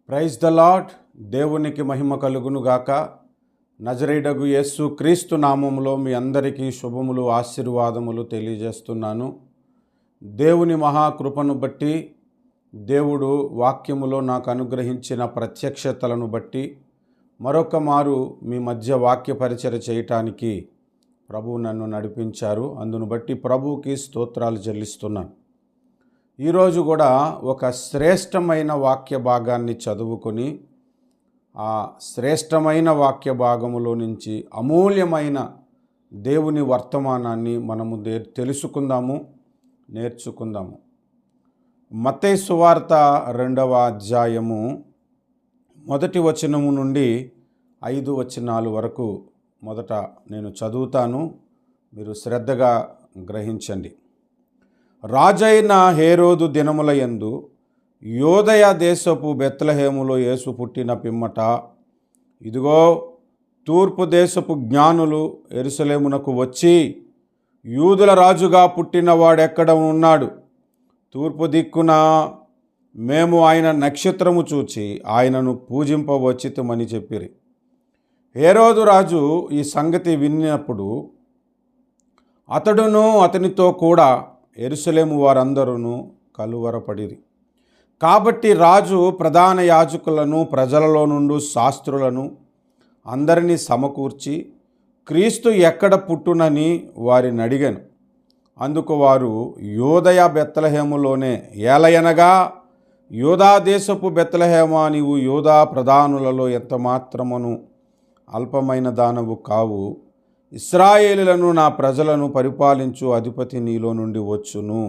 Praise the lord. దేవునికి మహిమ కలుగును గాక. నజరేయుడగు యేసు క్రీస్తు నామములో మీ అందరికీ శుభములు, ఆశీర్వాదములు తెలియజేస్తున్నాను. దేవుని మహాకృపను బట్టి, దేవుడు వాక్యములో నాకు అనుగ్రహించిన ప్రత్యక్షతలను బట్టి మరొక మారు మీ మధ్య వాక్య పరిచర్య చేయటానికి ప్రభువు నన్ను నడిపించారు. అందును బట్టి ప్రభువుకి స్తోత్రాలు చెల్లిస్తున్నాను. ఈరోజు కూడా ఒక శ్రేష్టమైన వాక్య భాగాన్ని చదువుకొని ఆ శ్రేష్టమైన వాక్య భాగములో నుంచి అమూల్యమైన దేవుని వర్తమానాన్ని మనము తెలుసుకుందాము, నేర్చుకుందాము. మత్తయి సువార్త 2వ అధ్యాయము 1వ వచనము నుండి 5 వచనాల వరకు మొదట నేను చదువుతాను, మీరు శ్రద్ధగా గ్రహించండి. రాజైన హేరోదు దినముల యందు యోదయ దేశపు బెత్లెహేములో యేసు పుట్టిన పిమ్మట, ఇదిగో తూర్పు దేశపు జ్ఞానులు యెరూషలేమునకు వచ్చి, యూదుల రాజుగా పుట్టిన వాడెక్కడ ఉన్నాడు? తూర్పు దిక్కున మేము ఆయన నక్షత్రము చూచి ఆయనను పూజింపవచ్చితమని చెప్పిరి. హేరోదు రాజు ఈ సంగతి విన్నప్పుడు అతడును అతనితో కూడా యెరూషలేము వారందరూ కలువరపడిరి. కాబట్టి రాజు ప్రధాన యాజకులను, ప్రజలలో నుండి శాస్త్రులను అందరినీ సమకూర్చి క్రీస్తు ఎక్కడ పుట్టునని వారిని అడిగాను. అందుకు వారు, యోదయ బెత్లెహేములోనే. ఏలయనగా, యోదా దేశపు బెత్లెహేమా, నీవు యోదా ప్రధానులలో ఎంత మాత్రమును అల్పమైన దానవు కావు. ఇశ్రాయేలులను, నా ప్రజలను పరిపాలించు అధిపతి నీలో నుండి వచ్చును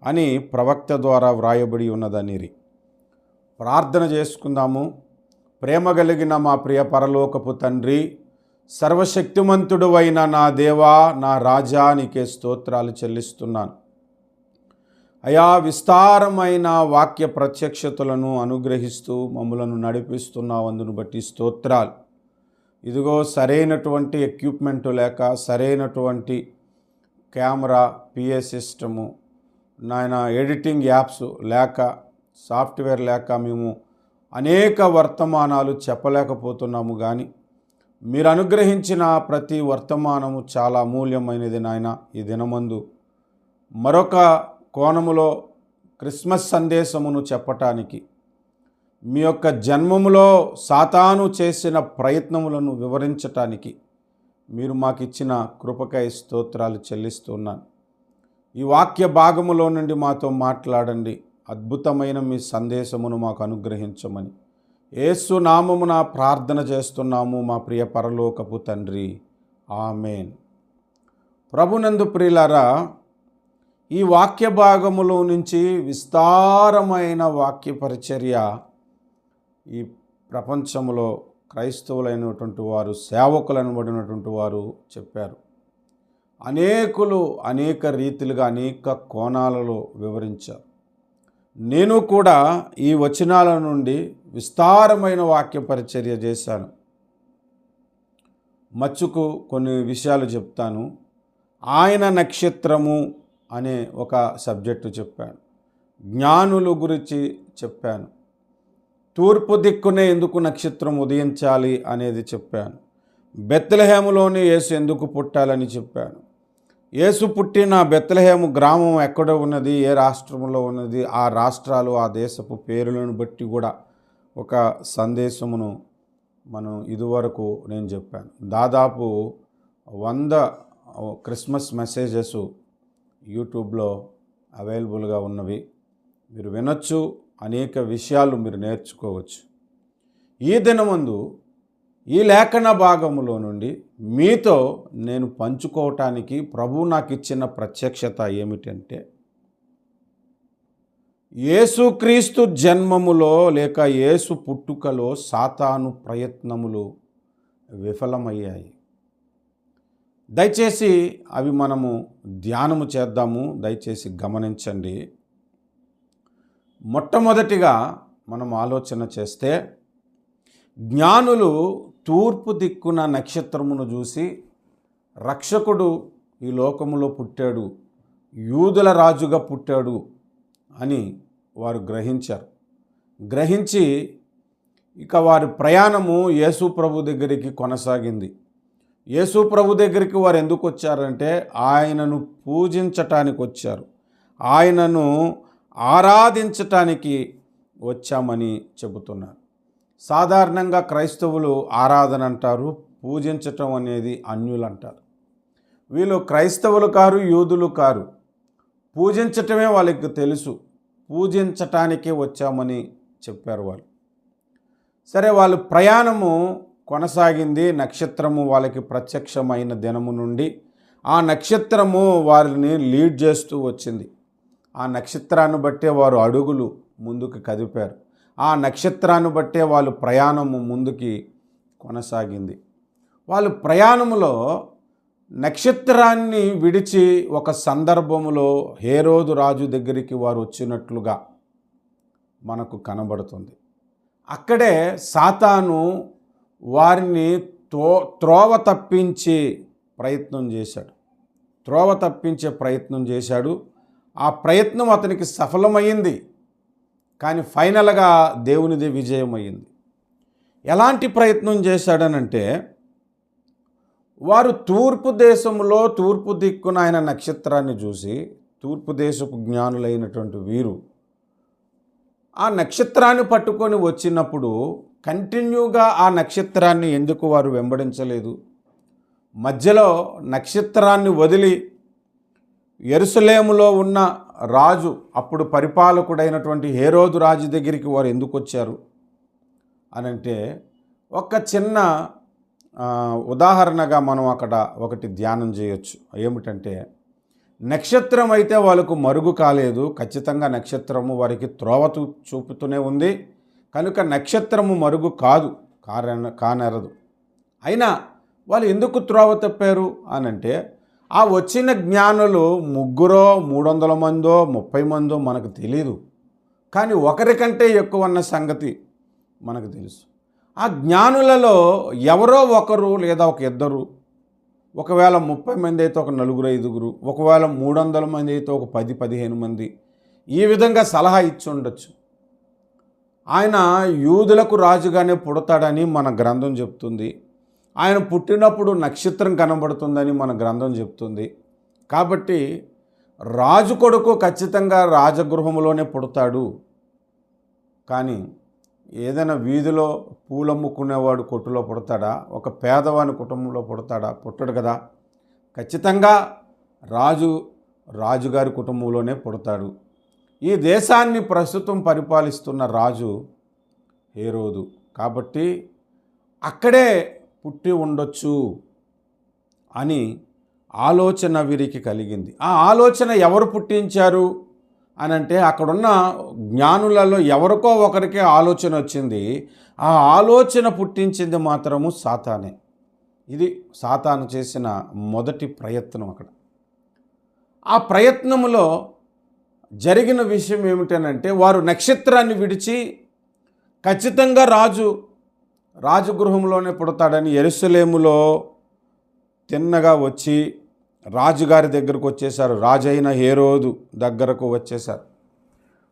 అని ప్రవక్త ద్వారా వ్రాయబడి ఉన్నదనిరి. ప్రార్థన చేసుకుందాము. ప్రేమ కలిగిన మా ప్రియ పరలోకపు తండ్రి, సర్వశక్తిమంతుడు అయిన నా దేవా, నా రాజా, నీకే స్తోత్రాలు చెల్లిస్తున్నాను. అయా, విస్తారమైన వాక్య ప్రత్యక్షతలను అనుగ్రహిస్తూ మమ్మలను నడిపిస్తున్నావు, అందును బట్టి స్తోత్రాలు. ఇదిగో సరైనటువంటి ఎక్విప్మెంటు లేక, సరైనటువంటి కెమెరా, పిఏ సిస్టము, నాయన ఎడిటింగ్ యాప్స్ లేక, సాఫ్ట్వేర్ లేక మేము అనేక వర్తమానాలు చెప్పలేకపోతున్నాము. కానీ మీరు అనుగ్రహించిన ప్రతి వర్తమానము చాలా అమూల్యమైనది నాయన. ఈ దినమందు మరొక కోణములో క్రిస్మస్ సందేశమును చెప్పటానికి, మీ యొక్క జన్మములో సాతాను చేసిన ప్రయత్నములను వివరించటానికి మీరు మాకిచ్చిన కృపకై స్తోత్రాలు చెల్లిస్తున్నాను. ఈ వాక్య భాగములో నుండి మాతో మాట్లాడండి. అద్భుతమైన మీ సందేశమును మాకు అనుగ్రహించమని యేసు నామమున ప్రార్థన చేస్తున్నాము మా ప్రియ పరలోకపు తండ్రి, ఆమేన్. ప్రభునందు ప్రియులారా, ఈ వాక్య భాగములో నుంచి విస్తారమైన వాక్య పరిచర్య ఈ ప్రపంచంలో క్రైస్తవులైనటువంటి వారు, సేవకులనబడినటువంటి వారు చెప్పారు. అనేకులు అనేక రీతిలుగా, అనేక కోణాలలో వివరించారు. నేను కూడా ఈ వచనాల నుండి విస్తారమైన వాక్య పరిచర్య చేశాను. మచ్చుకు కొన్ని విషయాలు చెప్తాను. ఆయన నక్షత్రము అనే ఒక సబ్జెక్టు చెప్పాను. జ్ఞానుల గురించి చెప్పాను. తూర్పు దిక్కునే ఎందుకు నక్షత్రం ఉదయించాలి అనేది చెప్పాను. బెత్లెహేములోనే యేసు ఎందుకు పుట్టాలని చెప్పాను. యేసు పుట్టిన బెత్లెహేము గ్రామం ఎక్కడ ఉన్నది, ఏ రాష్ట్రంలో ఉన్నది, ఆ రాష్ట్రాలు, ఆ దేశపు పేరులను బట్టి కూడా ఒక సందేశమును మనం ఇదివరకు నేను చెప్పాను. దాదాపు 100 క్రిస్మస్ మెసేజెస్ యూట్యూబ్లో అవైలబుల్గా ఉన్నవి. మీరు వినొచ్చు, అనేక విషయాలు మీరు నేర్చుకోవచ్చు. ఈ దినమందు ఈ లేఖన భాగములో నుండి మీతో నేను పంచుకోవటానికి ప్రభువు నాకు ఇచ్చిన ప్రత్యక్షత ఏమిటంటే, యేసుక్రీస్తు జన్మములో లేక యేసు పుట్టుకలో సాతాను ప్రయత్నములు విఫలమయ్యాయి. దయచేసి అవి మనము ధ్యానము చేద్దాము. దయచేసి గమనించండి. మొట్టమొదటిగా మనం ఆలోచన చేస్తే, జ్ఞానులు తూర్పు దిక్కున నక్షత్రమును చూసి రక్షకుడు ఈ లోకములో పుట్టాడు, యూదుల రాజుగా పుట్టాడు అని వారు గ్రహించారు. గ్రహించి ఇక వారి ప్రయాణము యేసు ప్రభు దగ్గరికి కొనసాగింది. యేసు ప్రభు దగ్గరికి వారు ఎందుకు వచ్చారంటే ఆయనను పూజించటానికి వచ్చారు, ఆయనను ఆరాధించటానికి వచ్చామని చెబుతున్నారు. సాధారణంగా క్రైస్తవులు ఆరాధన అంటారు, పూజించటం అనేది అన్యులు అంటారు. వీళ్ళు క్రైస్తవులు కారు, యూదులు కారు. పూజించటమే వాళ్ళకి తెలుసు, పూజించటానికే వచ్చామని చెప్పారు వాళ్ళు. సరే, వాళ్ళ ప్రయాణము కొనసాగింది. నక్షత్రము వాళ్ళకి ప్రత్యక్షమైన దినము నుండి ఆ నక్షత్రము వారిని లీడ్ చేస్తూ వచ్చింది. ఆ నక్షత్రాన్ని బట్టే వారు అడుగులు ముందుకు కదిపారు. ఆ నక్షత్రాన్ని బట్టే వాళ్ళ ప్రయాణము ముందుకి కొనసాగింది. వాళ్ళు ప్రయాణములో నక్షత్రాన్ని విడిచి ఒక సందర్భములో హేరోదు రాజు దగ్గరికి వారు వచ్చినట్లుగా మనకు కనబడుతుంది. అక్కడే సాతాను వారిని త్రోవ తప్పించే ప్రయత్నం చేశాడు. ఆ ప్రయత్నం అతనికి సఫలమైంది, కానీ ఫైనల్గా దేవునిదే విజయమైంది. ఎలాంటి ప్రయత్నం చేశాడనంటే, వారు తూర్పు దేశంలో తూర్పు దిక్కున ఆయన నక్షత్రాన్ని చూసి, తూర్పు దేశపు జ్ఞానులైనటువంటి వీరు ఆ నక్షత్రాన్ని పట్టుకొని వచ్చినప్పుడు కంటిన్యూగా ఆ నక్షత్రాన్ని ఎందుకు వారు వెంబడించలేదు? మధ్యలో నక్షత్రాన్ని వదిలి యెరూషలేములో ఉన్న రాజు, అప్పుడు పరిపాలకుడైనటువంటి హేరోదు రాజు దగ్గరికి వారు ఎందుకు వచ్చారు అనంటే, ఒక చిన్న ఉదాహరణగా మనం అక్కడ ఒకటి ధ్యానం చేయొచ్చు. ఏమిటంటే, నక్షత్రం అయితే వాళ్ళకు మరుగు కాలేదు, ఖచ్చితంగా నక్షత్రము వారికి త్రోవ చూపుతూనే ఉంది, కనుక నక్షత్రము మరుగు కానరదు. అయినా వాళ్ళు ఎందుకు త్రోవ తప్పారు అనంటే, ఆ వచ్చిన జ్ఞానులు 300 మందో 30 మందో మనకు తెలీదు, కానీ ఒకరికంటే ఎక్కువ అన్న సంగతి మనకు తెలుసు. ఆ జ్ఞానులలో ఎవరో ఒకరు లేదా ఒక ఇద్దరు, ఒకవేళ 30 మంది అయితే ఒక 4-5, ఒకవేళ 300 మంది అయితే ఒక 10-15 మంది ఈ విధంగా సలహా ఇచ్చి ఉండొచ్చు. ఆయన యూదులకు రాజుగానే పుడతాడని మన గ్రంథం చెప్తుంది. ఆయన పుట్టినప్పుడు నక్షత్రం కనబడుతుందని మన గ్రంథం చెప్తుంది. కాబట్టి రాజు కొడుకు ఖచ్చితంగా రాజగృహంలోనే పుడతాడు. కానీ ఏదైనా వీధిలో పూలమ్ముకునేవాడు కొట్టులో పుడతాడా? ఒక పేదవాని కుటుంబంలో పుడతాడా? పుట్టడు కదా. ఖచ్చితంగా రాజుగారి కుటుంబంలోనే పుడతాడు. ఈ దేశాన్ని ప్రస్తుతం పరిపాలిస్తున్న రాజు హేరోదు. కాబట్టి అక్కడే పుట్టి ఉండొచ్చు అని ఆలోచన వీరికి కలిగింది. ఆ ఆలోచన ఎవరు పుట్టించారు అనంటే, అక్కడున్న జ్ఞానులలో ఎవరికో ఒకరికే ఆలోచన వచ్చింది. ఆ ఆలోచన పుట్టించింది మాత్రము సాతానే. ఇది సాతాను చేసిన మొదటి ప్రయత్నం. అక్కడ ఆ ప్రయత్నములో జరిగిన విషయం ఏమిటనంటే, వారు నక్షత్రాన్ని విడిచి ఖచ్చితంగా రాజగృహంలోనే పుడతాడని యెరూషలేములో తిన్నగా వచ్చి రాజుగారి దగ్గరకు వచ్చేశారు. రాజైన హేరోదు దగ్గరకు వచ్చేశారు.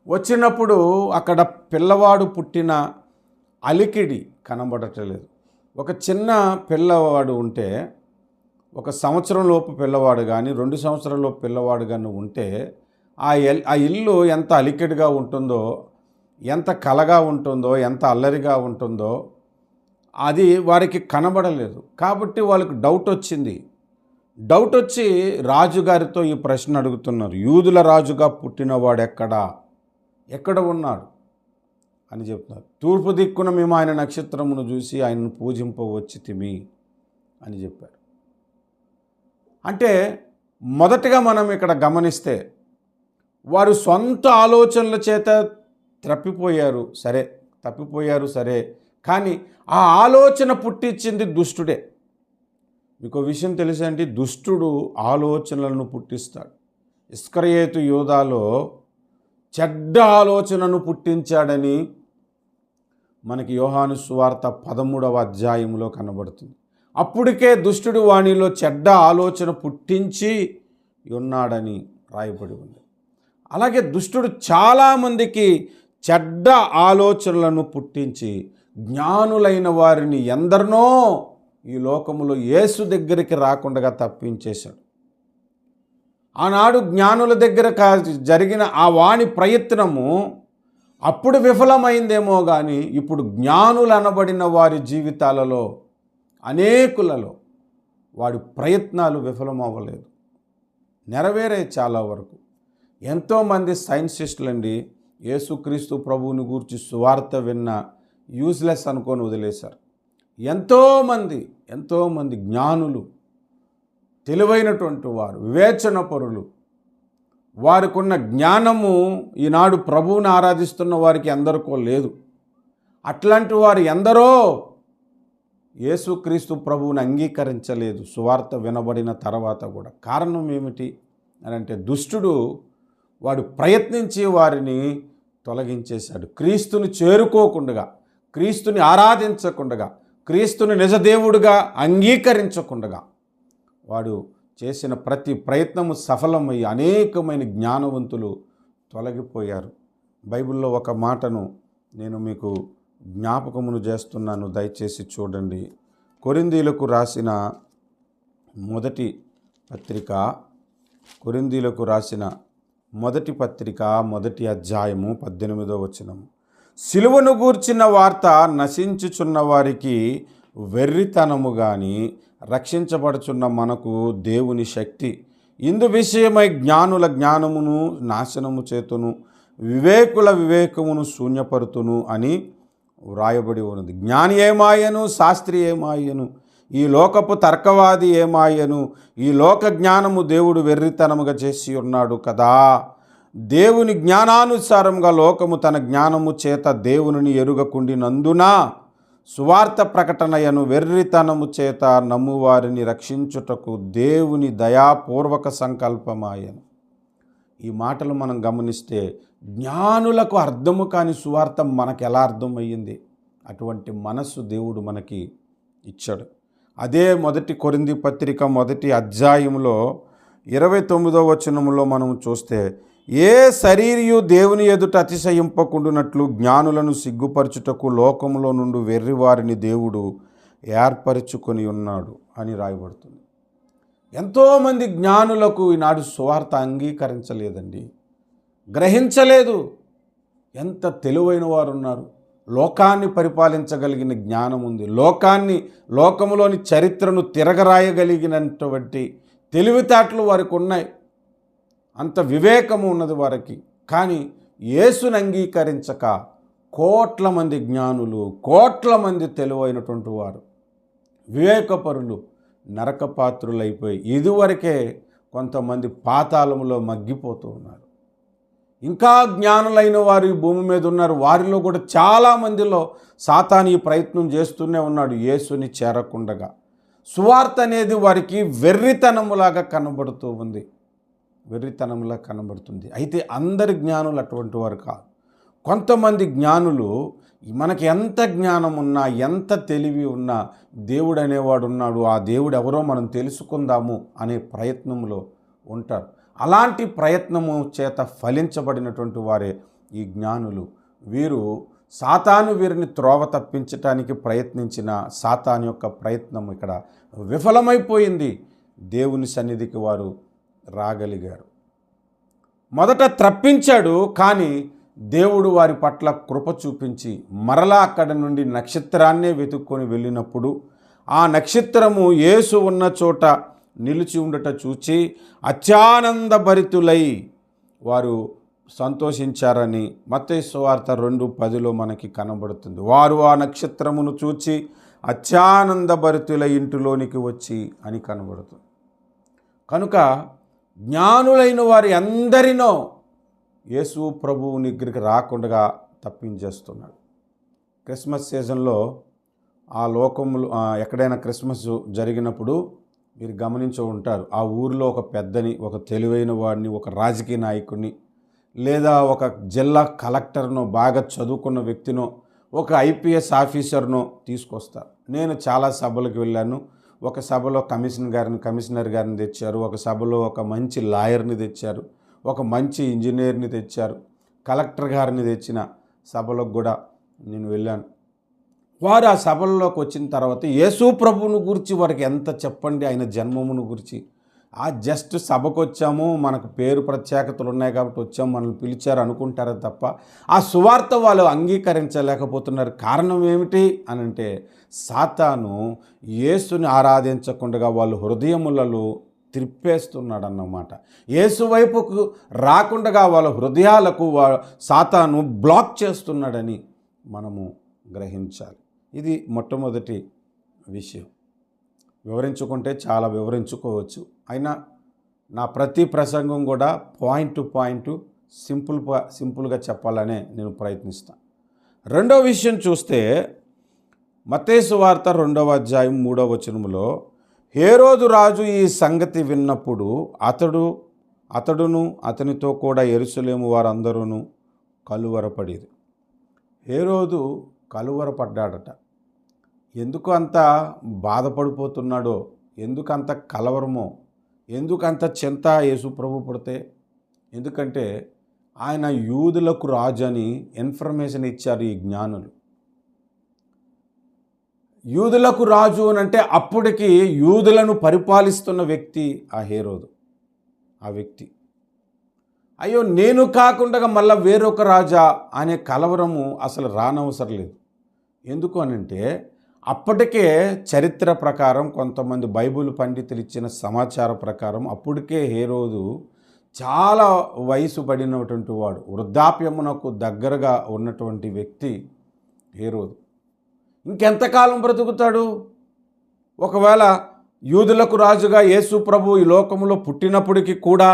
వచ్చినప్పుడు అక్కడ పిల్లవాడు పుట్టిన అలికిడి కనబడటలేదు. ఒక చిన్న పిల్లవాడు ఉంటే, 1 సంవత్సరంలోపు పిల్లవాడు కానీ 2 సంవత్సరాలలోపు పిల్లవాడు కానీ ఉంటే ఆ ఇల్లు ఎంత అలికిడిగా ఉంటుందో, ఎంత కలగా ఉంటుందో, ఎంత అల్లరిగా ఉంటుందో అది వారికి కనబడలేదు. కాబట్టి వాళ్ళకి డౌట్ వచ్చి రాజుగారితో ఈ ప్రశ్న అడుగుతున్నారు. యూదుల రాజుగా పుట్టినవాడు ఎక్కడ ఉన్నాడు అని చెప్తున్నారు. తూర్పు దిక్కున మేము ఆయన నక్షత్రమును చూసి ఆయనను పూజింపవచ్చితిమి అని చెప్పారు. అంటే మొదటగా మనం ఇక్కడ గమనిస్తే, వారు సొంత ఆలోచనల చేత తప్పిపోయారు సరే, కానీ ఆ ఆలోచన పుట్టించింది దుష్టుడే. మీకు విషయం తెలుసండి, దుష్టుడు ఆలోచనలను పుట్టిస్తాడు. ఇస్కరియోతు యూదాలో చెడ్డ ఆలోచనను పుట్టించాడని మనకి యోహాను సువార్త 13వ అధ్యాయంలో కనబడుతుంది. అప్పటికే దుష్టుడు వాణిలో చెడ్డ ఆలోచన పుట్టించి ఉన్నాడని రాయబడి ఉంది. అలాగే దుష్టుడు చాలామందికి చెడ్డ ఆలోచనలను పుట్టించి జ్ఞానులైన వారిని ఎందరినో ఈ లోకములో యేసు దగ్గరికి రాకుండా తప్పించేశాడు. ఆనాడు జ్ఞానుల దగ్గర జరిగిన ఆ వాని ప్రయత్నము అప్పుడు విఫలమైందేమో కానీ ఇప్పుడు జ్ఞానులు అనబడిన వారి జీవితాలలో అనేకులలో వాడి ప్రయత్నాలు విఫలమవ్వలేదు, నెరవేరే చాలా వరకు. ఎంతోమంది సైంటిస్టులండి యేసుక్రీస్తు ప్రభువుని గూర్చి సువార్త విన్న యూజ్లెస్ అనుకొని వదిలేశారు. ఎంతోమంది జ్ఞానులు, తెలివైనటువంటి వారు, వివేచనపరులు, వారికున్న జ్ఞానము ఈనాడు ప్రభువుని ఆరాధిస్తున్న వారికి ఎందరికో లేదు. అట్లాంటి వారు ఎందరో యేసుక్రీస్తు ప్రభువుని అంగీకరించలేదు సువార్త వినబడిన తర్వాత కూడా. కారణం ఏమిటి అని అంటే దుష్టుడు వాడు ప్రయత్నించి వారిని తొలగించేశాడు. క్రీస్తుని చేరుకోకుండా, క్రీస్తుని ఆరాధించకుండా, క్రీస్తుని నిజదేవుడిగా అంగీకరించకుండా వాడు చేసిన ప్రతి ప్రయత్నము సఫలమయ్యి అనేకమైన జ్ఞానవంతులు తొలగిపోయారు. బైబిల్లో ఒక మాటను నేను మీకు జ్ఞాపకమును చేస్తున్నాను, దయచేసి చూడండి. కొరింథీయులకు రాసిన మొదటి పత్రిక మొదటి అధ్యాయము 18వ వచనము. సిలువను గూర్చిన వార్త నశించుచున్న వారికి వెర్రితనము గాని రక్షించబడుచున్న మనకు దేవుని శక్తి. ఇందు విషయమై జ్ఞానుల జ్ఞానమును నాశనము చేతును, వివేకుల వివేకమును శూన్యపరుతును అని వ్రాయబడి ఉన్నది. జ్ఞాని ఏమాయను, శాస్త్రి ఏమాయను, ఈ లోకపు తర్కవాది ఏమాయను, ఈ లోక జ్ఞానము దేవుడు వెర్రితనముగా చేసి ఉన్నాడు కదా. దేవుని జ్ఞానానుసారంగా లోకము తన జ్ఞానము చేత దేవునిని ఎరుగకుండినందున సువార్త ప్రకటనయను వెర్రితనము చేత నమ్మువారిని రక్షించుటకు దేవుని దయాపూర్వక సంకల్పమాయను. ఈ మాటలు మనం గమనిస్తే జ్ఞానులకు అర్థము కాని సువార్త మనకు ఎలా అర్థమయ్యింది? అటువంటి మనస్సు దేవుడు మనకి ఇచ్చాడు. అదే మొదటి కొరింథీ పత్రిక మొదటి అధ్యాయంలో 29వ వచనములో మనం చూస్తే, ఏ శరీరియు దేవుని ఎదుట అతిశయింపకుండునట్లు జ్ఞానులను సిగ్గుపరచుటకు లోకములో నుండి వెర్రివారిని దేవుడు ఏర్పరచుకొని ఉన్నాడు అని రాయబడుతుంది. ఎంతోమంది జ్ఞానులకు ఈనాడు సువార్త అంగీకరించలేదండి, గ్రహించలేదు. ఎంత తెలివైన వారు ఉన్నారు, లోకాన్ని పరిపాలించగలిగిన జ్ఞానం ఉంది, లోకములోని చరిత్రను తిరగరాయగలిగినటువంటి తెలివితేటలు వారికి ఉన్నాయి, అంత వివేకము ఉన్నది వారికి. కానీ యేసుని అంగీకరించక కోట్ల మంది జ్ఞానులు, కోట్ల మంది తెలివైనటువంటి వారు, వివేకపరులు నరకపాత్రులైపోయి ఇదివరకే కొంతమంది పాతాళములో మగ్గిపోతూ ఉన్నారు. ఇంకా జ్ఞానులైన వారు ఈ భూమి మీద ఉన్నారు. వారిలో కూడా చాలామందిలో సాతాను ఈ ప్రయత్నం చేస్తూనే ఉన్నాడు యేసుని చేరకుండగా. సువార్త అనేది వారికి వెర్రితనములాగా కనబడుతుంది. అయితే అందరి జ్ఞానులు అటువంటి వారు కాదు. కొంతమంది జ్ఞానులు మనకి ఎంత జ్ఞానం ఉన్నా, ఎంత తెలివి ఉన్నా దేవుడు అనేవాడు ఉన్నాడు, ఆ దేవుడు ఎవరో మనం తెలుసుకుందాము అనే ప్రయత్నంలో ఉంటారు. అలాంటి ప్రయత్నము చేత ఫలించబడినటువంటి వారే ఈ జ్ఞానులు. సాతాను వీరిని త్రోవ తప్పించటానికి ప్రయత్నించిన సాతాను యొక్క ప్రయత్నం ఇక్కడ విఫలమైపోయింది. దేవుని సన్నిధికి వారు రాగలిగారు. మొదట త్రప్పించాడు, కానీ దేవుడు వారి పట్ల కృప చూపించి మరలా అక్కడి నుండి నక్షత్రాన్నే వెతుక్కొని వెళ్ళినప్పుడు ఆ నక్షత్రము యేసు ఉన్న చోట నిలిచి ఉండట చూచి అత్యానందభరితులై వారు సంతోషించారని మత్తయి సువార్త 2:10 మనకి కనబడుతుంది. వారు ఆ నక్షత్రమును చూచి అత్యానందభరితులై ఇంటిలోనికి వచ్చి అని కనబడుతుంది. కనుక జ్ఞానులైన వారి అందరినో యేసు ప్రభువు దగ్గరికి రాకుండా తప్పించేస్తున్నాడు. క్రిస్మస్ సీజన్లో ఆ లోకంలో ఎక్కడైనా క్రిస్మస్ జరిగినప్పుడు మీరు గమనించి ఉంటారు, ఆ ఊరిలో ఒక పెద్దని, ఒక తెలివైన వాడిని, ఒక రాజకీయ నాయకుడిని, లేదా ఒక జిల్లా కలెక్టర్నో, బాగా చదువుకున్న వ్యక్తినో, ఒక ఐపీఎస్ ఆఫీసర్నో తీసుకొస్తారు. నేను చాలా సభలకు వెళ్ళాను. ఒక సభలో కమిషనర్ గారిని తెచ్చారు, ఒక సభలో ఒక మంచి లాయర్ని తెచ్చారు, ఒక మంచి ఇంజనీర్ని తెచ్చారు, కలెక్టర్ గారిని తెచ్చిన సభలకు కూడా నేను వెళ్ళాను. వారు ఆ సభల్లోకి వచ్చిన తర్వాత యేసు ప్రభువును గురించి వారికి ఎంత చెప్పండి, ఆయన జన్మమును గురించి. ఆ జస్ట్ సభకు వచ్చాము, మనకు పేరు ప్రత్యేకతలు ఉన్నాయి కాబట్టి వచ్చాము, మనల్ని పిలిచారు అనుకుంటారే తప్ప ఆ సువార్త వాళ్ళు అంగీకరించలేకపోతున్నారు. కారణం ఏమిటి అని అంటే, సాతాను యేసుని ఆరాధించకుండా వాళ్ళు హృదయములలో త్రిప్పేస్తున్నాడన్నమాట. యేసు వైపుకు రాకుండా వాళ్ళ హృదయాలకు సాతాను బ్లాక్ చేస్తున్నాడని మనము గ్రహించాలి. ఇది మొట్టమొదటి విషయం. వివరించుకుంటే చాలా వివరించుకోవచ్చు, అయినా నా ప్రతి ప్రసంగం కూడా పాయింట్ టు పాయింట్ సింపుల్గా చెప్పాలనే నేను ప్రయత్నిస్తాను. రెండో విషయం చూస్తే మత్తయి సువార్త 2వ అధ్యాయం 3వ వచనములో, హేరోదు రాజు ఈ సంగతి విన్నప్పుడు అతడును అతనితో కూడా యెరూషలేము వారందరూ కలువరపడిరి. హేరోదు కలువరపడ్డాడట. ఎందుకు అంత బాధపడిపోతున్నాడో, ఎందుకంత కలవరమో, ఎందుకంత చింత యేసు ప్రభు పుడితే? ఎందుకంటే ఆయన యూదులకు రాజు అని ఇన్ఫర్మేషన్ ఇచ్చారు ఈ జ్ఞానులు. యూదులకు రాజు అని అంటే అప్పటికి యూదులను పరిపాలిస్తున్న వ్యక్తి ఆ హేరోదు. ఆ వ్యక్తి అయ్యో నేను కాకుండా మళ్ళీ వేరొక రాజా అనే కలవరము అసలు రానవసరం లేదు. ఎందుకు అనంటే అప్పటికే చరిత్ర ప్రకారం, కొంతమంది బైబిల్ పండితులు ఇచ్చిన సమాచారం ప్రకారం అప్పటికే హేరోదు చాలా వయసు పడినటువంటి వాడు, వృద్ధాప్యమునకు దగ్గరగా ఉన్నటువంటి వ్యక్తి హేరోదు. ఇంకెంతకాలం బ్రతుకుతాడు? ఒకవేళ యూదులకు రాజుగా యేసు ప్రభు ఈ లోకంలో పుట్టినప్పటికీ కూడా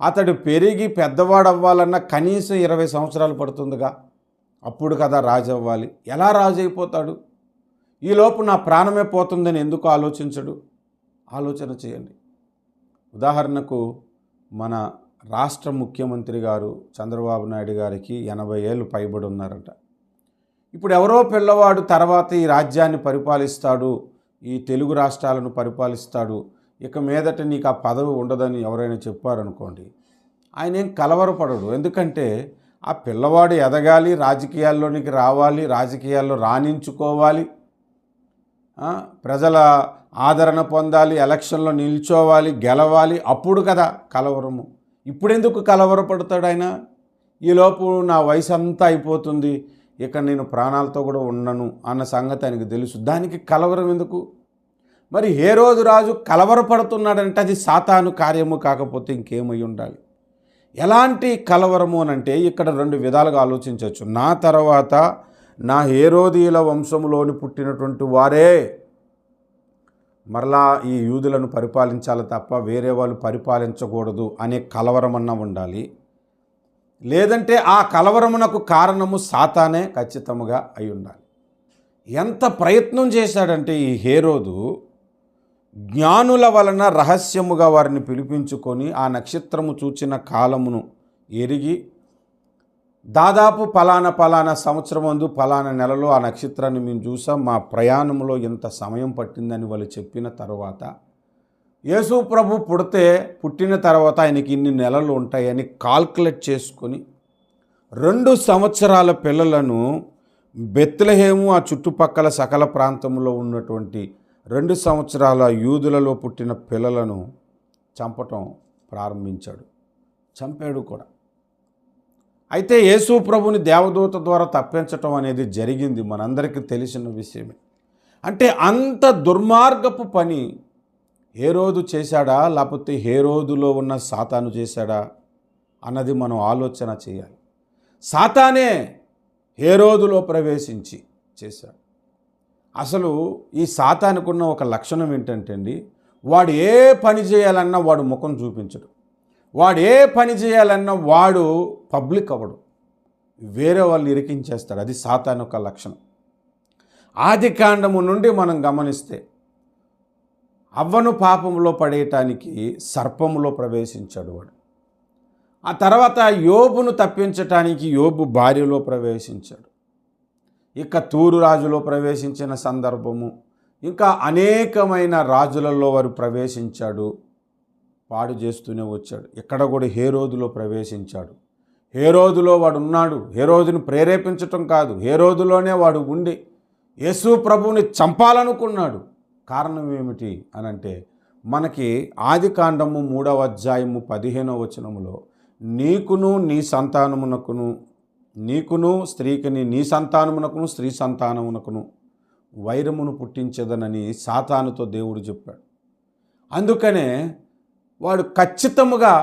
అతడు పెరిగి పెద్దవాడు అవ్వాలన్నా కనీసం 20 సంవత్సరాలు పడుతుందిగా. అప్పుడు కదా రాజు అవ్వాలి. ఎలా రాజు అయిపోతాడు? ఈలోపు నా ప్రాణమే పోతుందని ఎందుకు ఆలోచించడు? ఆలోచన చేయండి. ఉదాహరణకు మన రాష్ట్ర ముఖ్యమంత్రి గారు చంద్రబాబు నాయుడు గారికి 80 ఏళ్ళు పైబడి ఉన్నారట. ఇప్పుడు ఎవరో పిల్లవాడు తర్వాత ఈ రాజ్యాన్ని పరిపాలిస్తాడు, ఈ తెలుగు రాష్ట్రాలను పరిపాలిస్తాడు, ఇక మీదట నీకు ఆ పదవి ఉండదని ఎవరైనా చెప్పారనుకోండి, ఆయన ఏం కలవరపడడు. ఎందుకంటే ఆ పిల్లవాడు ఎదగాలి, రాజకీయాల్లోనికి రావాలి, రాజకీయాల్లో రాణించుకోవాలి, ప్రజల ఆదరణ పొందాలి, ఎలక్షన్లో నిల్చోవాలి, గెలవాలి. అప్పుడు కదా కలవరము. ఇప్పుడెందుకు కలవరపడతాడు ఆయన? ఈలోపు నా వయసు అంతా అయిపోతుంది, ఇక నేను ప్రాణాలతో కూడా ఉండను అన్న సంగతి ఆయనకు తెలుసు. దానికి కలవరం ఎందుకు? మరి హేరోదు రాజు కలవరపడుతున్నాడంటే అది సాతాను కార్యము కాకపోతే ఇంకేమై ఉండాలి? ఎలాంటి కలవరము అనంటే ఇక్కడ 2 విధాలుగా ఆలోచించవచ్చు. నా తర్వాత నా హేరోదీయుల వంశంలోని పుట్టినటువంటి వారే మరలా ఈ యూదులను పరిపాలించాలి తప్ప వేరే వాళ్ళు పరిపాలించకూడదు అనే కలవరమన్నా ఉండాలి. లేదంటే ఆ కలవరమునకు కారణము సాతానే ఖచ్చితంగా అయి ఉండాలి. ఎంత ప్రయత్నం చేశాడంటే ఈ హేరోదు జ్ఞానుల వలన రహస్యముగా వారిని పిలిపించుకొని ఆ నక్షత్రము చూచిన కాలమును ఎరిగి, దాదాపు పలానా సంవత్సరం ముందు పలానా నెలలో ఆ నక్షత్రాన్ని మేము చూసాం, మా ప్రయాణంలో ఇంత సమయం పట్టిందని వాళ్ళు చెప్పిన తర్వాత, యేసు ప్రభు పుట్టిన తర్వాత ఆయనకి ఇన్ని నెలలు ఉంటాయని కాల్కులేట్ చేసుకొని 2 సంవత్సరాల పిల్లలను బెత్లెహేము ఆ చుట్టుపక్కల సకల ప్రాంతంలో ఉన్నటువంటి 2 సంవత్సరాల యూదులలో పుట్టిన పిల్లలను చంపటం ప్రారంభించాడు. చంపాడు కూడా. అయితే యేసు ప్రభుని దేవదూత ద్వారా తప్పించటం అనేది జరిగింది, మనందరికీ తెలిసిన విషయమే. అంటే అంత దుర్మార్గపు పని హేరోదు చేశాడా, లేకపోతే హేరోదులో ఉన్న సాతాను చేశాడా అన్నది మనం ఆలోచన చేయాలి. సాతానే హేరోదులో ప్రవేశించి చేశాడు. అసలు ఈ సాతానుకున్న ఒక లక్షణం ఏంటంటే అండి, వాడు ఏ పని చేయాలన్నా వాడు ముఖం చూపించడు. వాడు ఏ పని చేయాలన్నా వాడు పబ్లిక్ అవ్వడు, వేరే వాళ్ళు ఇరికించేస్తాడు. అది సాతాను యొక్క లక్షణం. ఆది కాండము నుండి మనం గమనిస్తే అవ్వను పాపంలో పడేయటానికి సర్పములో ప్రవేశించాడు వాడు. ఆ తర్వాత యోబును తప్పించటానికి యోబు భార్యలో ప్రవేశించాడు. ఇక తూరు రాజులో ప్రవేశించిన సందర్భము, ఇంకా అనేకమైన రాజులలో వారు ప్రవేశించాడు, పాడు చేస్తూనే వచ్చాడు. ఇక్కడ కూడా హేరోదులో ప్రవేశించాడు. హేరోదులో వాడు ఉన్నాడు. హేరోదును ప్రేరేపించటం కాదు, హేరోదులోనే వాడు ఉండి యేసు ప్రభువుని చంపాలనుకున్నాడు. కారణం ఏమిటి అనంటే, మనకి ఆదికాండము 3వ అధ్యాయము 15వ వచనములో నీకును స్త్రీకిని నీ సంతానమునకును స్త్రీ సంతానమునకును వైరమును పుట్టించదనని సాతానుతో దేవుడు చెప్పాడు. అందుకనే వాడు ఖచ్చితముగా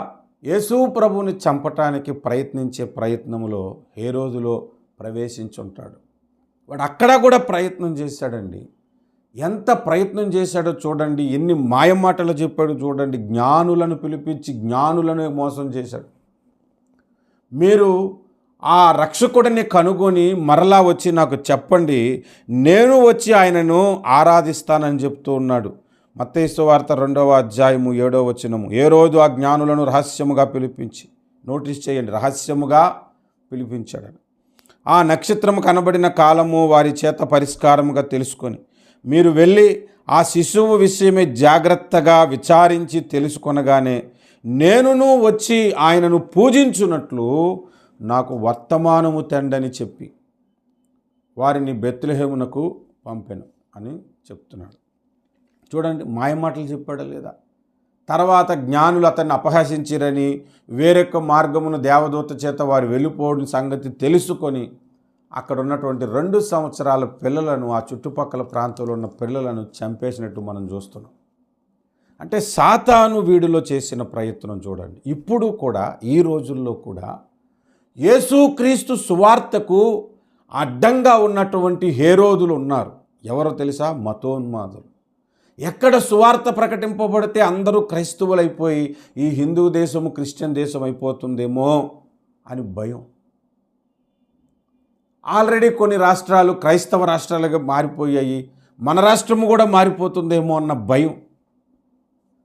యేసు ప్రభువుని చంపటానికి ప్రయత్నించే ప్రయత్నములో హేరోదులో ప్రవేశించుంటాడు. వాడు అక్కడ కూడా ప్రయత్నం చేశాడండి. ఎంత ప్రయత్నం చేశాడో చూడండి, ఎన్ని మాయమాటలు చెప్పాడో చూడండి. జ్ఞానులను పిలిపించి జ్ఞానులను మోసం చేశాడు. మీరు ఆ రక్షకుడిని కనుగొని మరలా వచ్చి నాకు చెప్పండి, నేను వచ్చి ఆయనను ఆరాధిస్తానని చెప్తూ ఉన్నాడు. మత్తయి సువార్త 2వ అధ్యాయము 7వ వచనము. హేరోదు ఆ జ్ఞానులను రహస్యముగా పిలిపించి, నోటీస్ చేయండి, రహస్యముగా పిలిపించాడు. ఆ నక్షత్రము కనబడిన కాలము వారి చేత పరిష్కారముగా తెలుసుకొని, మీరు వెళ్ళి ఆ శిశువు విషయమే జాగ్రత్తగా విచారించి తెలుసుకొనగానే నేనును వచ్చి ఆయనను పూజించున్నట్లు నాకు వర్తమానము తెండని చెప్పి వారిని బెత్లెహేమునకు పంపెను అని చెప్తున్నాడు. చూడండి, మాయమాటలు చెప్పాడా లేదా? తర్వాత జ్ఞానులు అతన్ని అపహసించిరని వేరొక మార్గమును దేవదూత చేత వారు వెళ్ళిపోవడం సంగతి తెలుసుకొని అక్కడ ఉన్నటువంటి 2 సంవత్సరాల పిల్లలను, ఆ చుట్టుపక్కల ప్రాంతంలో ఉన్న పిల్లలను చంపేసినట్టు మనం చూస్తున్నాం. అంటే సాతాను వీడిలో చేసిన ప్రయత్నం చూడండి. ఇప్పుడు కూడా, ఈ రోజుల్లో కూడా యేసుక్రీస్తు సువార్తకు అడ్డంగా ఉన్నటువంటి హేరోదులు ఉన్నారు. ఎవరో తెలుసా? మతోన్మాదులు. ఎక్కడ సువార్త ప్రకటింపబడితే అందరూ క్రైస్తవులైపోయి ఈ హిందూ దేశము క్రిస్టియన్ దేశం అయిపోతుందేమో అని భయం. ఆల్రెడీ కొన్ని రాష్ట్రాలు క్రైస్తవ రాష్ట్రాలుగా మారిపోయాయి, మన రాష్ట్రము కూడా మారిపోతుందేమో అన్న భయం.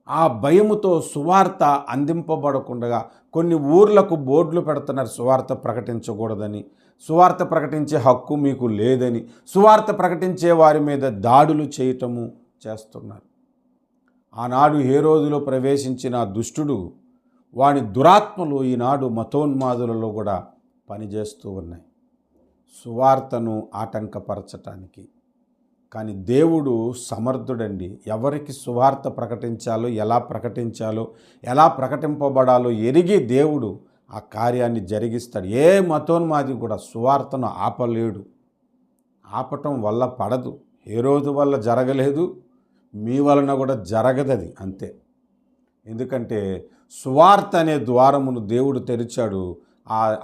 ఆ భయముతో సువార్త అందింపబడకుండా కొన్ని ఊర్లకు బోర్డులు పెడుతున్నారు, సువార్త ప్రకటించకూడదని, సువార్త ప్రకటించే హక్కు మీకు లేదని, సువార్త ప్రకటించే వారి మీద దాడులు చేయటము చేస్తున్నారు. ఆనాడు హేరోదులో ప్రవేశించిన దుష్టుడు, వాని దురాత్మలు ఈనాడు మతోన్మాదులలో కూడా పనిచేస్తూ ఉన్నాయి సువార్తను ఆటంకపరచటానికి. కానీ దేవుడు సమర్థుడండి. ఎవరికి సువార్త ప్రకటించాలో, ఎలా ప్రకటింపబడాలో ఎరిగి దేవుడు ఆ కార్యాన్ని జరిగిస్తాడు. ఏ మతోన్మాది కూడా సువార్తను ఆపలేడు. ఆపటం వల్ల పడదు. హేరోదు వల్ల జరగలేదు, మీ వలన కూడా జరగదది, అంతే. ఎందుకంటే సువార్త అనే ద్వారమును దేవుడు తెరిచాడు.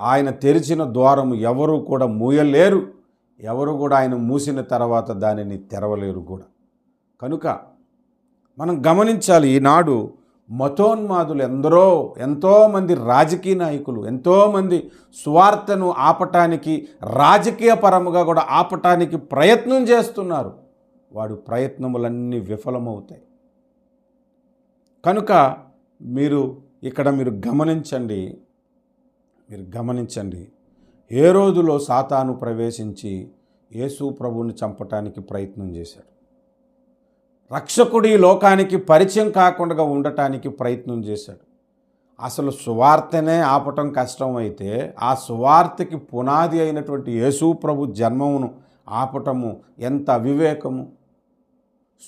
ఆయన తెరిచిన ద్వారము ఎవరు కూడా మూయలేరు, ఎవరు కూడా ఆయన మూసిన తర్వాత దానిని తెరవలేరు కూడా. కనుక మనం గమనించాలి, ఈనాడు మతోన్మాదులు ఎంతోమంది రాజకీయ నాయకులు, ఎంతోమంది సువార్తను ఆపటానికి, రాజకీయ పరముగా కూడా ఆపటానికి ప్రయత్నం చేస్తున్నారు. వాడు ప్రయత్నములన్నీ విఫలమవుతాయి. కనుక మీరు గమనించండి, హేరోదులో సాతాను ప్రవేశించి యేసు ప్రభువుని చంపటానికి ప్రయత్నం చేశాడు. రక్షకుడి లోకానికి పరిచయం కాకుండా ఉండటానికి ప్రయత్నం చేశాడు. అసలు సువార్తనే ఆపటం కష్టమైతే ఆ సువార్తకి పునాది అయినటువంటి యేసు ప్రభు జన్మమును ఆపటము ఎంత అవివేకము.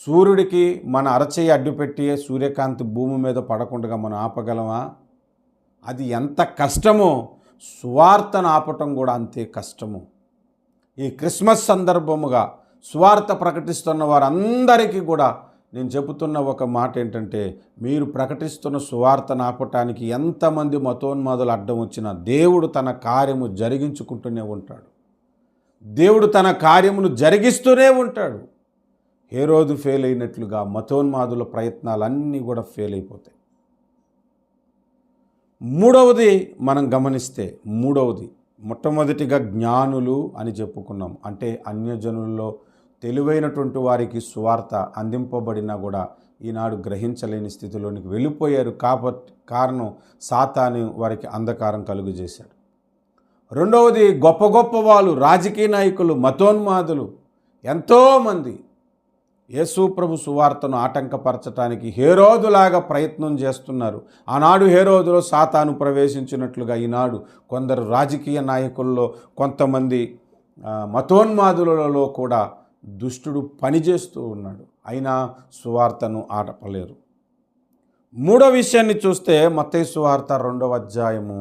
సూర్యుడికి మన అరచేయి అడ్డుపెట్టి సూర్యకాంతి భూమి మీద పడకుండా మనం ఆపగలమా? అది ఎంత కష్టమో సువార్తను ఆపటం కూడా అంతే కష్టము. ఈ క్రిస్మస్ సందర్భముగా సువార్త ప్రకటిస్తున్న వారందరికీ కూడా నేను చెబుతున్న ఒక మాట ఏంటంటే, మీరు ప్రకటిస్తున్న సువార్తను ఆపటానికి ఎంతమంది మతోన్మాదులు అడ్డం వచ్చినా దేవుడు తన కార్యము జరిగించుకుంటూనే ఉంటాడు. దేవుడు తన కార్యమును జరిగిస్తూనే ఉంటాడు. హేరోదు ఫెయిల్ అయినట్లుగా మతోన్మాదుల ప్రయత్నాలన్నీ కూడా ఫెయిల్ అయిపోతాయి. మూడవది మనం గమనిస్తే, మొట్టమొదటిగా జ్ఞానులు అని చెప్పుకున్నాం. అంటే అన్యజనుల్లో తెలివైనటువంటి వారికి సువార్త అందింపబడినా కూడా ఈనాడు గ్రహించలేని స్థితిలోనికి వెళ్ళిపోయారు. కాబట్టి కారణం సాతాను వారికి అంధకారం కలుగజేశాడు. రెండవది గొప్ప వాళ్ళు, రాజకీయ నాయకులు, మతోన్మాదులు ఎంతోమంది యేసు ప్రభు సువార్తను ఆటంకపరచడానికి హేరోదులాగా ప్రయత్నం చేస్తున్నారు. ఆనాడు హేరోదులో సాతాను ప్రవేశించినట్లుగా ఈనాడు కొందరు రాజకీయ నాయకుల్లో, కొంతమంది మతోన్మాదులలో కూడా దుష్టుడు పనిచేస్తూ ఉన్నాడు, అయినా సువార్తను ఆపలేరు. మూడో విషయాన్ని చూస్తే మత్తయి సువార్త 2వ అధ్యాయము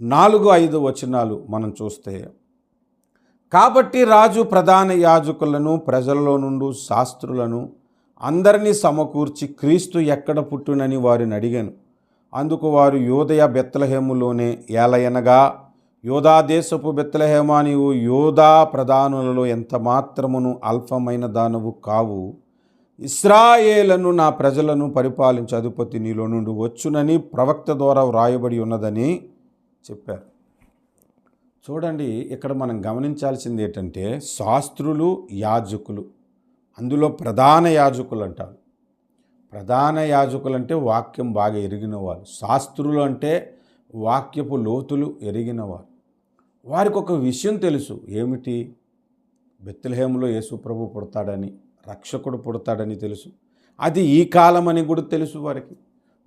4-5 వచనాలు మనం చూస్తే, కాబట్టి రాజు ప్రధాన యాజకులను ప్రజలలో నుండి శాస్త్రులను అందరినీ సమకూర్చి క్రీస్తు ఎక్కడ పుట్టునని వారిని అడిగాను. అందుకు వారు యూదయ బెత్లెహేములోనే, ఏలయనగా యూదా దేశపు బెత్లెహేమా, నీవు యూదా ప్రధానులలో ఎంత మాత్రమును అల్పమైన దానవు కావు, ఇశ్రాయేలును నా ప్రజలను పరిపాలించే అధిపతి నీలో నుండి వచ్చునని ప్రవక్త ద్వారా వ్రాయబడి ఉన్నదని చెప్పారు. చూడండి, ఇక్కడ మనం గమనించాల్సింది ఏంటంటే శాస్త్రులు, యాజకులు, అందులో ప్రధాన యాజకులు అంటారు. ప్రధాన యాజకులు అంటే వాక్యం బాగా ఎరిగిన వారు, శాస్త్రులు అంటే వాక్యపు లోతులు ఎరిగినవారు. వారికి ఒక విషయం తెలుసు. ఏమిటి? బెత్లెహేములో యేసు ప్రభు పుడతాడని, రక్షకుడు పుడతాడని తెలుసు. అది ఈ కాలమని కూడా తెలుసు వారికి.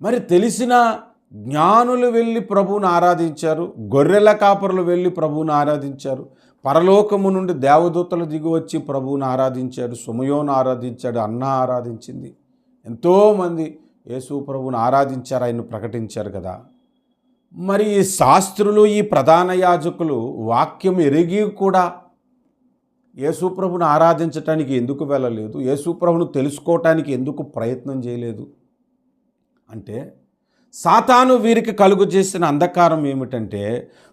మరి తెలిసిన జ్ఞానులు వెళ్ళి ప్రభువును ఆరాధించారు, గొర్రెల కాపరులు వెళ్ళి ప్రభువును ఆరాధించారు, పరలోకము నుండి దేవదూతలు దిగి వచ్చి ప్రభువును ఆరాధించాడు, సుమయోను ఆరాధించాడు, అన్న ఆరాధించింది, ఎంతోమంది యేసు ప్రభువును ఆరాధించారు, ఆయన ప్రకటించారు కదా. మరి ఈ శాస్త్రులు, ఈ ప్రధాన యాజకులు వాక్యం ఎరిగి కూడా యేసు ప్రభువును ఆరాధించటానికి ఎందుకు వెళ్ళలేదు? యేసు ప్రభువును తెలుసుకోవటానికి ఎందుకు ప్రయత్నం చేయలేదు? అంటే సాతాను వీరికి కలుగు చేసిన అంధకారం ఏమిటంటే,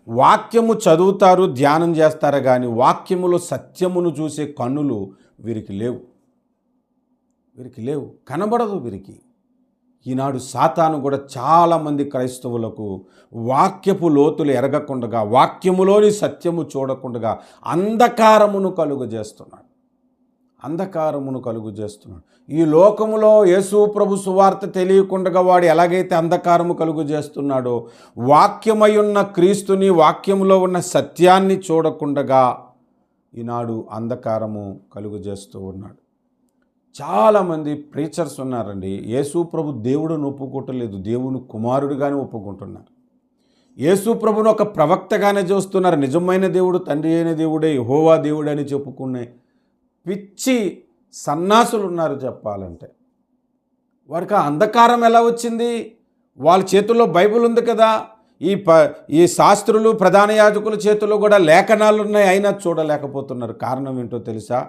వాక్యము చదువుతారు, ధ్యానం చేస్తారు, కానీ వాక్యములో సత్యమును చూసే కన్నులు వీరికి లేవు, కనబడదు వీరికి. ఈనాడు సాతాను కూడా చాలామంది క్రైస్తవులకు వాక్యపు లోతులు ఎరగకుండగా, వాక్యములోని సత్యము చూడకుండగా అంధకారమును కలుగు చేస్తున్నాడు. ఈ లోకములో యేసు ప్రభు సువార్త తెలియకుండా వాడు ఎలాగైతే అంధకారము కలుగు చేస్తున్నాడో, వాక్యమై ఉన్న క్రీస్తుని, వాక్యములో ఉన్న సత్యాన్ని చూడకుండగా ఈనాడు అంధకారము కలుగు చేస్తూ ఉన్నాడు. చాలామంది ప్రీచర్స్ ఉన్నారండి, యేసు ప్రభు దేవుడును ఒప్పుకోవట్లేదు, దేవుని కుమారుడుగానే ఒప్పుకుంటున్నారు. యేసు ప్రభును ఒక ప్రవక్తగానే చూస్తున్నారు. నిజమైన దేవుడు, తండ్రి అయిన దేవుడే, యెహోవా దేవుడు అని చెప్పుకునే పిచ్చి సన్నాసులు ఉన్నారు. చెప్పాలంటే వారికి ఆ అంధకారం ఎలా వచ్చింది? వాళ్ళ చేతుల్లో బైబిల్ ఉంది కదా. ఈ శాస్త్రులు, ప్రధాన యాజకుల చేతుల్లో కూడా లేఖనాలు ఉన్నాయి, అయినా చూడలేకపోతున్నారు. కారణం ఏంటో తెలుసా?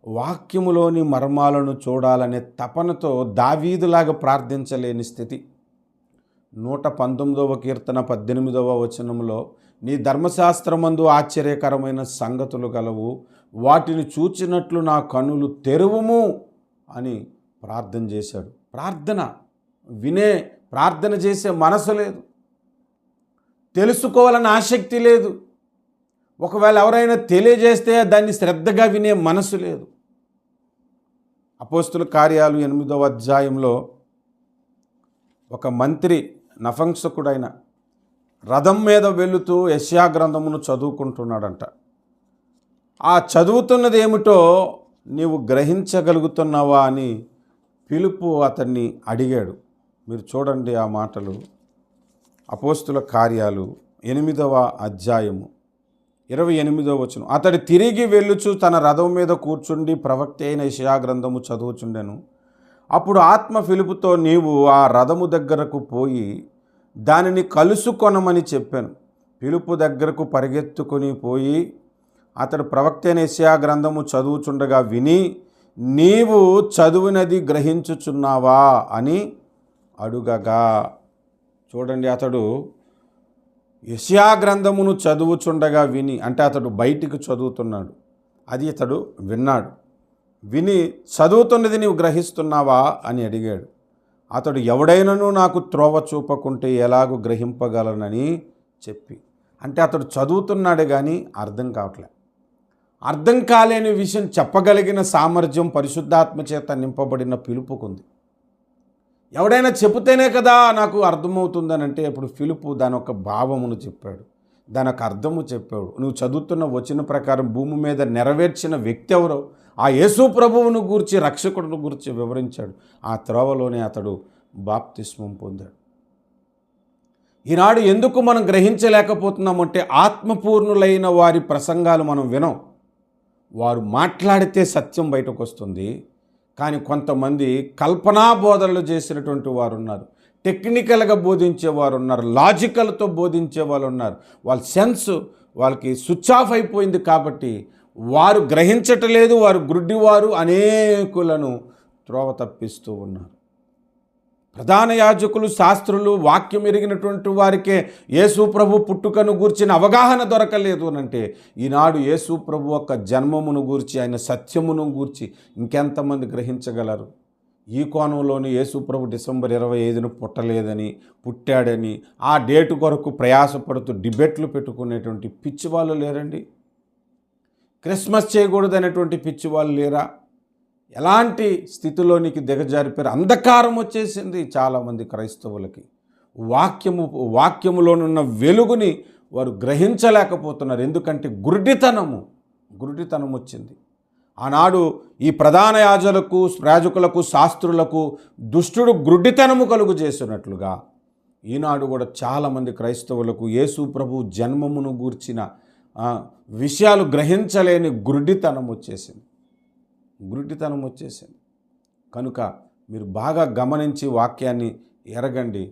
వాక్యములోని మర్మాలను చూడాలనే తపనతో దావీదులాగా ప్రార్థించలేని స్థితి. 119వ కీర్తన 18వ వచనంలో, నీ ధర్మశాస్త్రమందు ఆశ్చర్యకరమైన సంగతులు గలవు, వాటిని చూచినట్లు నా కన్నులు తెరువుము అని ప్రార్థన చేశాడు. ప్రార్థన చేసే మనసు లేదు, తెలుసుకోవాలని ఆసక్తి లేదు. ఒకవేళ ఎవరైనా తెలియజేస్తే దాన్ని శ్రద్ధగా వినే మనసు లేదు. అపోస్తుల కార్యాలు 8వ అధ్యాయంలో ఒక మంత్రి, నఫంసకుడైన, రథం మీద వెళుతూ యెషయా గ్రంథమును చదువుకుంటున్నాడంట. ఆ చదువుతున్నది ఏమిటో నీవు గ్రహించగలుగుతున్నావా అని ఫిలిప్పు అతన్ని అడిగాడు. మీరు చూడండి ఆ మాటలు. అపోస్తుల కార్యాలు 8వ అధ్యాయము 28వ వచనం. అతడు తిరిగి వెళ్ళుచు తన రథం మీద కూర్చుండి ప్రవక్త అయిన యెషయా గ్రంథము చదువుచుండెను. అప్పుడు ఆత్మ ఫిలిపుతో, నీవు ఆ రథము దగ్గరకు పోయి దానిని కలుసుకొనమని చెప్పాను. ఫిలిపు దగ్గరకు పరిగెత్తుకొని పోయి అతడు ప్రవక్త అయిన యెషయా గ్రంథము చదువుచుండగా విని, నీవు చదువునది గ్రహించుచున్నావా అని అడుగగా, చూడండి, అతడు యెషయా గ్రంథమును చదువుచుండగా విని, అంటే అతడు బయటికి చదువుతున్నాడు, అది అతడు విన్నాడు. విని, చదువుతున్నది నీవు గ్రహిస్తున్నావా అని అడిగాడు. అతడు, ఎవడైనను నాకు త్రోవ చూపకుంటే ఎలాగూ గ్రహింపగలనని చెప్పి, అంటే అతడు చదువుతున్నాడు కానీ అర్థం కావట్లేదు. అర్థం కాలేని విషయం చెప్పగలిగిన సామర్థ్యం పరిశుద్ధాత్మ చేత నింపబడిన ఫిలిపుకుంది. ఎవడైనా చెబితేనే కదా నాకు అర్థమవుతుందని అంటే, ఇప్పుడు ఫిలిపు దాని ఒక భావమును చెప్పాడు, దాని ఒక అర్థము చెప్పాడు. నువ్వు చదువుతున్న వచన ప్రకారం భూమి మీద నెరవేర్చిన వ్యక్తి ఎవరో ఆ యేసు ప్రభువును గూర్చి, రక్షకుడిని గూర్చి వివరించాడు. ఆ త్రోవలోనే అతడు బాప్తిస్మం పొందాడు. ఈనాడు ఎందుకు మనం గ్రహించలేకపోతున్నామంటే, ఆత్మపూర్ణులైన వారి ప్రసంగాలు మనం వినం. వారు మాట్లాడితే సత్యం బయటకు వస్తుంది. కానీ కొంతమంది కల్పనా బోధనలు చేసినటువంటి వారు ఉన్నారు, టెక్నికల్గా బోధించేవారు ఉన్నారు, లాజికల్తో బోధించే వాళ్ళు ఉన్నారు. వాళ్ళ సెన్స్ వాళ్ళకి స్విచ్ ఆఫ్ అయిపోయింది కాబట్టి వారు గ్రహించటలేదు, వారు గుడ్డివారు, అనేకులను త్రోవ తప్పిస్తూ ఉన్నారు. ప్రధాన యాజకులు, శాస్త్రులు, వాక్యం ఎరిగినటువంటి వారికే యేసు ప్రభు పుట్టుకను గూర్చిన అవగాహన దొరకలేదు అనంటే ఈనాడు యేసు ప్రభు యొక్క జన్మమును గూర్చి, ఆయన సత్యమును గూర్చి ఇంకెంతమంది గ్రహించగలరు? ఈ కోణంలోని యేసు ప్రభు డిసెంబర్ 25న పుట్టలేదని, పుట్టాడని ఆ డేటు కొరకు ప్రయాసపడుతూ డిబేట్లు పెట్టుకునేటువంటి పిచ్చి వాళ్ళు లేరండి? క్రిస్మస్ చేయకూడదనేటువంటి పిచ్చి వాళ్ళు లేరా? ఎలాంటి స్థితిలోనికి దిగజారిపోయారు? అంధకారం వచ్చేసింది చాలామంది క్రైస్తవులకి. వాక్యములోనున్న వెలుగుని వారు గ్రహించలేకపోతున్నారు. ఎందుకంటే గురుడితనం వచ్చింది. ఆనాడు ఈ ప్రధాన యాజకులకు, శాస్త్రులకు దుష్టుడు గురుడితనము కలుగు చేసినట్లుగా ఈనాడు కూడా చాలామంది క్రైస్తవులకు యేసు ప్రభు జన్మమును గూర్చిన విషయాలు గ్రహించలేని గురుడితనం వచ్చేసింది. కనుక మీరు బాగా గమనించి వాక్యాన్ని ఎరగండి.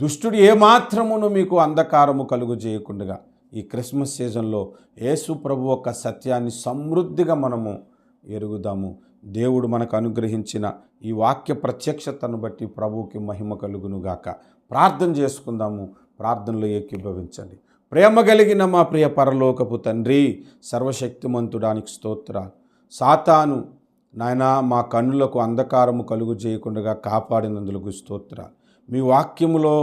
దుష్టుడు ఏమాత్రమును మీకు అంధకారము కలుగు చేయకుండా ఈ క్రిస్మస్ సీజన్లో యేసు ప్రభు యొక్క సత్యాన్ని సమృద్ధిగా మనము ఎరుగుదాము. దేవుడు మనకు అనుగ్రహించిన ఈ వాక్య ప్రత్యక్షతను బట్టి ప్రభువుకి మహిమ కలుగునుగాక. ప్రార్థన చేసుకుందాము. ప్రార్థనలో ఏకీభవించండి. ప్రేమ కలిగిన మా ప్రియ పరలోకపు తండ్రి, సర్వశక్తిమంతుడానికి స్తోత్రాలు. సాతాను నాయన మా కన్నులకు అంధకారము కలుగు చేయకుండా కాపాడినందులకు స్తోత్రాలు. మీ వాక్యములో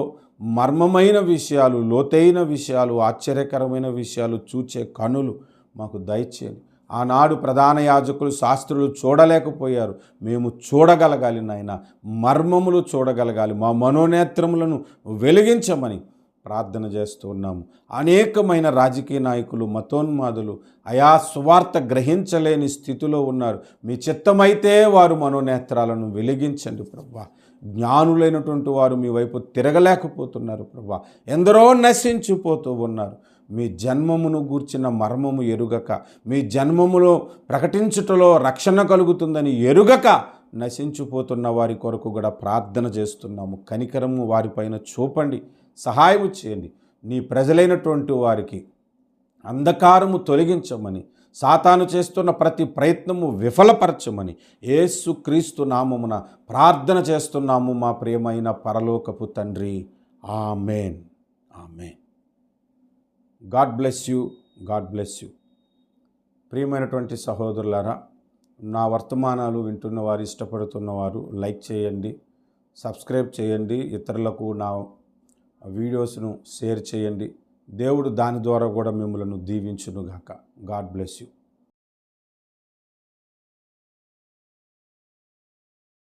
మర్మమైన విషయాలు, లోతైన విషయాలు, ఆశ్చర్యకరమైన విషయాలు చూచే కనులు మాకు దయచేయండి. ఆనాడు ప్రధాన యాజకులు, శాస్త్రులు చూడలేకపోయారు, మేము చూడగలగాలి నాయన. మర్మములు చూడగలగాలి. మా మనోనేత్రములను వెలిగించమని ప్రార్థన చేస్తూ ఉన్నాము. అనేకమైన రాజకీయ నాయకులు, మతోన్మాదులు అయా సువార్త గ్రహించలేని స్థితిలో ఉన్నారు. మీ చిత్తమైతే వారు మనోనేత్రాలను వెలిగించండి ప్రభువా. జ్ఞానులైనటువంటి వారు మీ వైపు తిరగలేకపోతున్నారు ప్రభువా. ఎందరో నశించిపోతూ ఉన్నారు. మీ జన్మమును గూర్చిన మర్మము ఎరుగక, మీ జన్మములో ప్రకటించుటలో రక్షణ కలుగుతుందని ఎరుగక నశించిపోతున్న వారి కొరకు కూడా ప్రార్థన చేస్తున్నాము. కనికరము వారిపైన చూపండి, సహాయము చేయండి. నీ ప్రజలైనటువంటి వారికి అంధకారము తొలగించమని, సాతాను చేస్తున్న ప్రతి ప్రయత్నము విఫలపరచమని యేసుక్రీస్తు నామమున ప్రార్థన చేస్తున్నాము మా ప్రియమైన పరలోకపు తండ్రి. ఆమేన్. ఆమేన్. God bless you. God bless you. ప్రియమైనటువంటి సహోదరులారా, నా వర్తమానాలు వింటున్న వారు, ఇష్టపడుతున్నవారు లైక్ చేయండి, సబ్స్క్రైబ్ చేయండి, ఇతరులకు నా వీడియోస్ను షేర్ చేయండి. దేవుడు దాని ద్వారా కూడా మిమ్మల్ని దీవించునుగాక. God bless you.